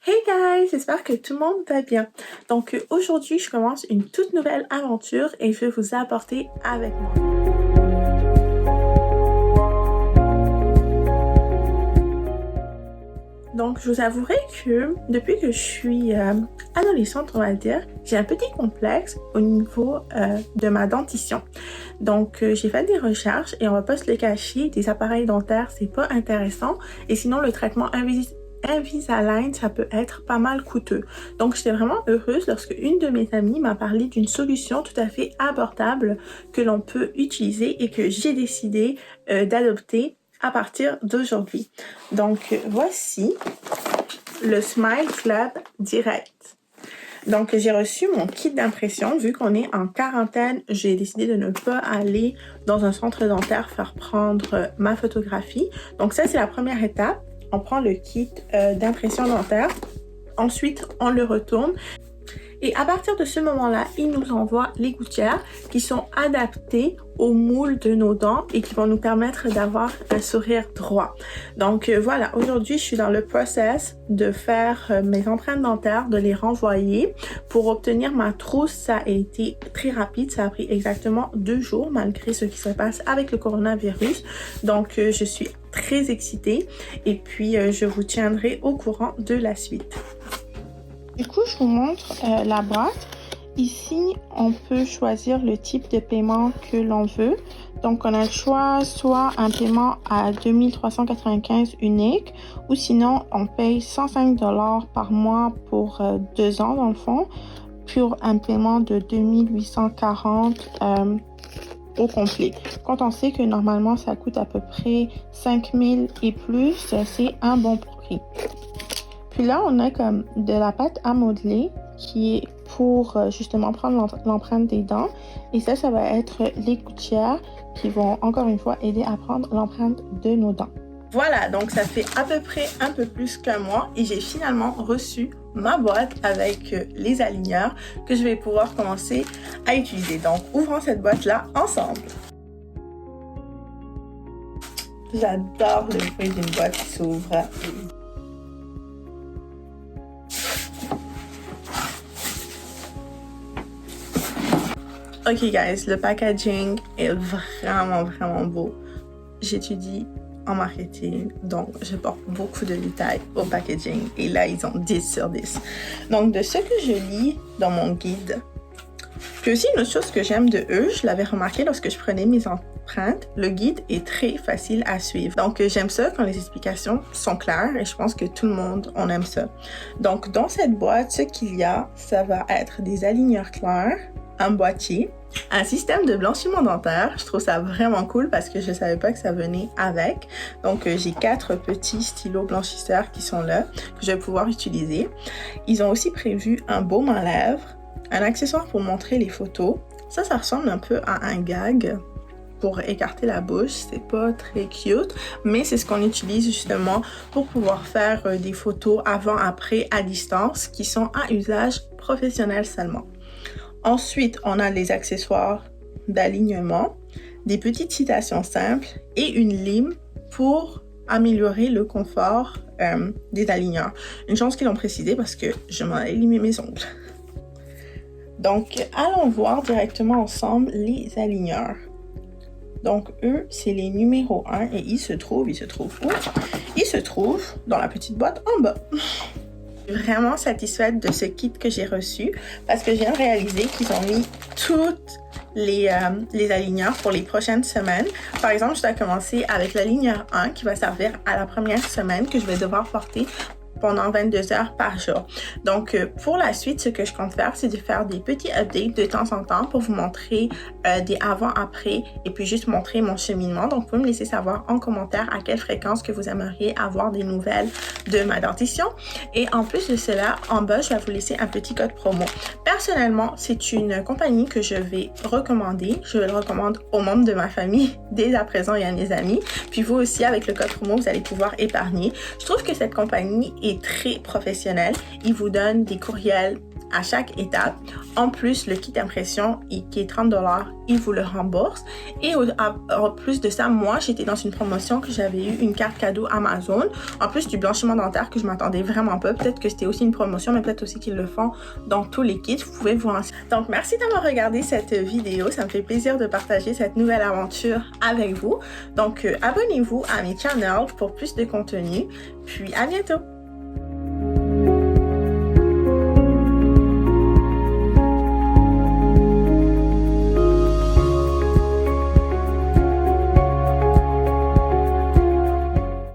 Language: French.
Hey guys, j'espère que tout le monde va bien. Donc aujourd'hui, je commence une toute nouvelle aventure et je vais vous apporter avec moi. Donc je vous avouerai que depuis que je suis adolescente, on va dire, j'ai un petit complexe au niveau de ma dentition. Donc j'ai fait des recherches et on va pas se le cacher, des appareils dentaires, c'est pas intéressant. Et sinon le traitement Invisalign, ça peut être pas mal coûteux. Donc, j'étais vraiment heureuse lorsque une de mes amies m'a parlé d'une solution tout à fait abordable que l'on peut utiliser et que j'ai décidé d'adopter à partir d'aujourd'hui. Donc, voici le Smile Club Direct. Donc, j'ai reçu mon kit d'impression. Vu qu'on est en quarantaine, j'ai décidé de ne pas aller dans un centre dentaire faire prendre ma photographie. Donc, ça, c'est la première étape. On prend le kit d'impression dentaire, ensuite on le retourne et à partir de ce moment-là, il nous envoie les gouttières qui sont adaptées au moule de nos dents et qui vont nous permettre d'avoir un sourire droit. Donc voilà, aujourd'hui je suis dans le process de faire mes empreintes dentaires, de les renvoyer. Pour obtenir ma trousse, ça a été très rapide, ça a pris exactement 2 jours malgré ce qui se passe avec le coronavirus. Donc je suis très excitée et puis je vous tiendrai au courant de la suite. Du coup, je vous montre la boîte. Ici, on peut choisir le type de paiement que l'on veut. Donc, on a le choix, soit un paiement à 2395 unique, ou sinon, on paye 105 $ par mois pour 2 ans, dans le fond, pour un paiement de 2840 au complet. Quand on sait que normalement, ça coûte à peu près 5000 et plus, c'est un bon prix. Puis là, on a comme de la pâte à modeler qui est pour justement prendre l'empreinte des dents. Et ça va être les gouttières qui vont encore une fois aider à prendre l'empreinte de nos dents. Voilà, donc ça fait à peu près un peu plus qu'un mois et j'ai finalement reçu ma boîte avec les aligneurs que je vais pouvoir commencer à utiliser. Donc, ouvrons cette boîte-là ensemble. J'adore le bruit d'une boîte qui s'ouvre. Ok guys, le packaging est vraiment beau. J'étudie en marketing, donc je porte beaucoup de détails au packaging et là ils ont 10 sur 10. Donc de ce que je lis dans mon guide, puis aussi une autre chose que j'aime de eux, je l'avais remarqué lorsque je prenais mes empreintes, le guide est très facile à suivre. Donc j'aime ça quand les explications sont claires et je pense que tout le monde on aime ça. Donc dans cette boîte, ce qu'il y a, ça va être des aligneurs clairs, un boîtier, un système de blanchiment dentaire. Je trouve ça vraiment cool parce que je savais pas que ça venait avec. Donc j'ai 4 petits stylos blanchisseurs qui sont là, que je vais pouvoir utiliser. Ils ont aussi prévu un baume à lèvres, un accessoire pour montrer les photos. Ça ressemble un peu à un gag pour écarter la bouche. C'est pas très cute, mais c'est ce qu'on utilise justement pour pouvoir faire des photos avant-après à distance qui sont à usage professionnel seulement. Ensuite, on a les accessoires d'alignement, des petites citations simples et une lime pour améliorer le confort des aligneurs. Une chance qu'ils l'ont précisé parce que je m'en ai limé mes ongles. Donc, allons voir directement ensemble les aligneurs. Donc, eux, c'est les numéros 1 et ils se trouvent où? Ils se trouvent dans la petite boîte en bas. Je suis vraiment satisfaite de ce kit que j'ai reçu parce que je viens de réaliser qu'ils ont mis toutes les aligneurs pour les prochaines semaines. Par exemple, je dois commencer avec l'aligneur 1 qui va servir à la première semaine que je vais devoir porter pendant 22 heures par jour. Donc, pour la suite, ce que je compte faire, c'est de faire des petits updates de temps en temps pour vous montrer des avant-après et puis juste montrer mon cheminement. Donc, vous pouvez me laisser savoir en commentaire à quelle fréquence que vous aimeriez avoir des nouvelles de ma dentition. Et en plus de cela, en bas, je vais vous laisser un petit code promo. Personnellement, c'est une compagnie que je vais recommander. Je le recommande aux membres de ma famille dès à présent et à mes amis. Puis vous aussi, avec le code promo, vous allez pouvoir épargner. Je trouve que cette compagnie est très professionnelle. Ils vous donnent des courriels à chaque étape. En plus, le kit impression qui est 30 $, il vous le rembourse. Et en plus de ça, moi, j'étais dans une promotion que j'avais eu une carte cadeau Amazon. En plus du blanchiment dentaire que je m'attendais vraiment pas. Peut-être que c'était aussi une promotion, mais peut-être aussi qu'ils le font dans tous les kits. Vous pouvez vous renseigner. Donc, merci d'avoir regardé cette vidéo. Ça me fait plaisir de partager cette nouvelle aventure avec vous. Donc, abonnez-vous à mes channels pour plus de contenu. Puis, à bientôt!